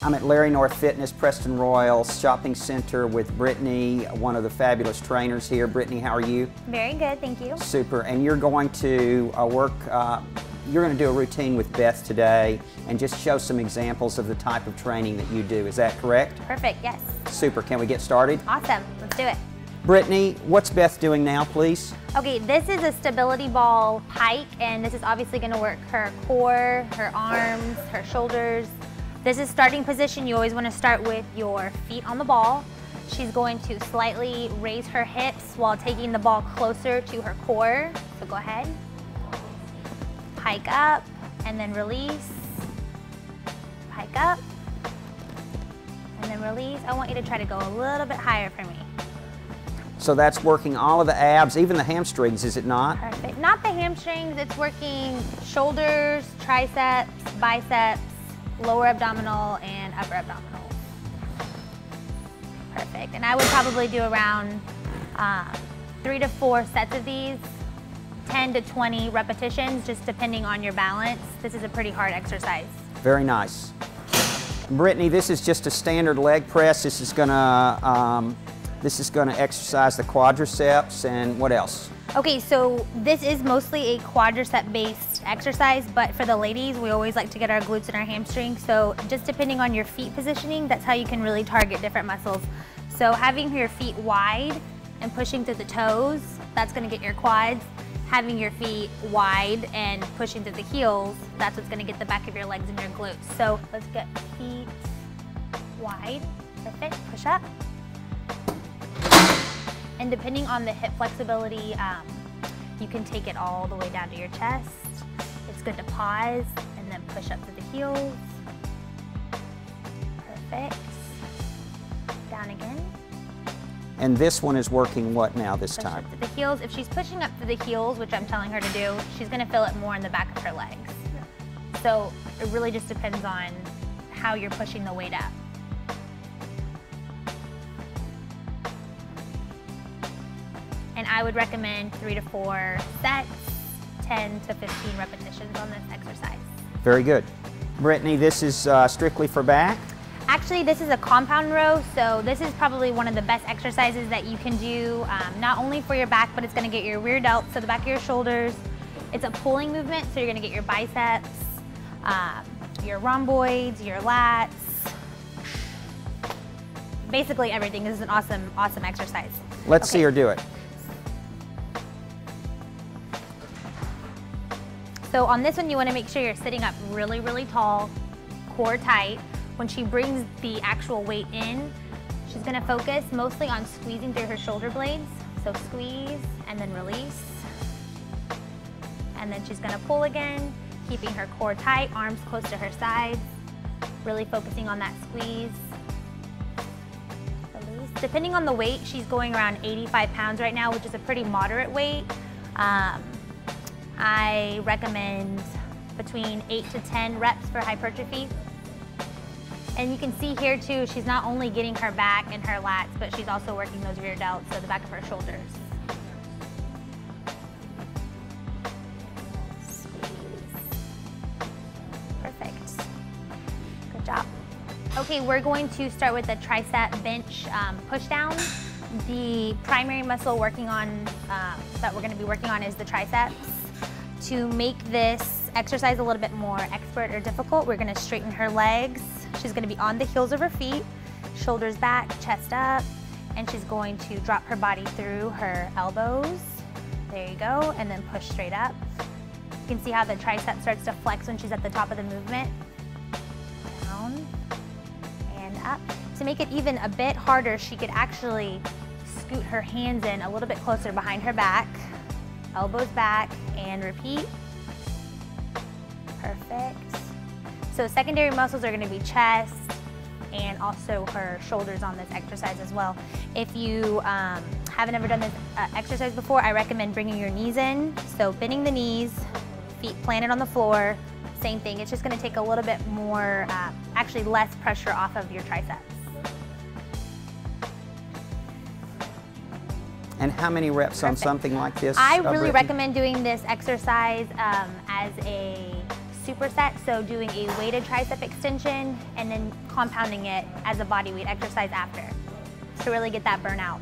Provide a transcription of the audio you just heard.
I'm at Larry North Fitness, Preston Royal Shopping Center with Brittany, one of the fabulous trainers here. Brittany, how are you? Very good, thank you. Super, and you're going to you're going to do a routine with Beth today and just show some examples of the type of training that you do. Is that correct? Perfect, yes. Super, can we get started? Awesome, let's do it. Brittany, what's Beth doing now, please? Okay, this is a stability ball hike, and this is obviously going to work her core, her arms, her shoulders. This is starting position. You always want to start with your feet on the ball. She's going to slightly raise her hips while taking the ball closer to her core. So go ahead. Hike up and then release. Hike up and then release. I want you to try to go a little bit higher for me. So that's working all of the abs, even the hamstrings, is it not? Perfect. Not the hamstrings, it's working shoulders, triceps, biceps, lower abdominal, and upper abdominal. Perfect. And I would probably do around 3 to 4 sets of these, 10 to 20 repetitions, just depending on your balance. This is a pretty hard exercise. Very nice. Brittany, this is just a standard leg press. This is gonna exercise the quadriceps, and what else? Okay, so this is mostly a quadricep-based exercise, but for the ladies, we always like to get our glutes and our hamstrings. So just depending on your feet positioning, that's how you can really target different muscles. So having your feet wide and pushing through the toes, that's gonna get your quads. Having your feet wide and pushing through the heels, that's what's gonna get the back of your legs and your glutes. So let's get feet wide. Perfect, push up. And depending on the hip flexibility, you can take it all the way down to your chest. It's good to pause and then push up to the heels. Perfect. Down again. And this one is working what now this Push time? up to the heels. If she's pushing up to the heels, which I'm telling her to do, she's gonna feel it more in the back of her legs. So it really just depends on how you're pushing the weight up. And I would recommend 3 to 4 sets, 10 to 15 repetitions on this exercise. Very good. Brittany, this is strictly for back? Actually, this is a compound row, so this is probably one of the best exercises that you can do, not only for your back, but it's gonna get your rear delts, so the back of your shoulders. It's a pulling movement, so you're gonna get your biceps, your rhomboids, your lats. Basically everything. This is an awesome, awesome exercise. Let's see her do it. So on this one, you want to make sure you're sitting up really, really tall, core tight. When she brings the actual weight in, she's going to focus mostly on squeezing through her shoulder blades. So squeeze and then release. And then she's going to pull again, keeping her core tight, arms close to her sides, really focusing on that squeeze. Release. Depending on the weight, she's going around 85 pounds right now, which is a pretty moderate weight. I recommend between 8 to 10 reps for hypertrophy. And you can see here too, she's not only getting her back and her lats, but she's also working those rear delts, so the back of her shoulders. Squeeze. Perfect. Good job. Okay, we're going to start with the tricep bench push down. The primary muscle working on that we're going to be working on is the triceps. To make this exercise a little bit more expert or difficult, we're gonna straighten her legs. She's gonna be on the heels of her feet, shoulders back, chest up, and she's going to drop her body through her elbows. There you go, and then push straight up. You can see how the tricep starts to flex when she's at the top of the movement. Down and up. To make it even a bit harder, she could actually scoot her hands in a little bit closer behind her back. Elbows back and repeat. Perfect. So secondary muscles are going to be chest and also her shoulders on this exercise as well. If you haven't ever done this exercise before, I recommend bringing your knees in. So bending the knees, feet planted on the floor, same thing. It's just going to take a little bit more, actually less pressure off of your triceps. And how many reps on something like this? I really Brittany? recommend doing this exercise as a superset, so doing a weighted tricep extension and then compounding it as a body weight exercise after to really get that burnout.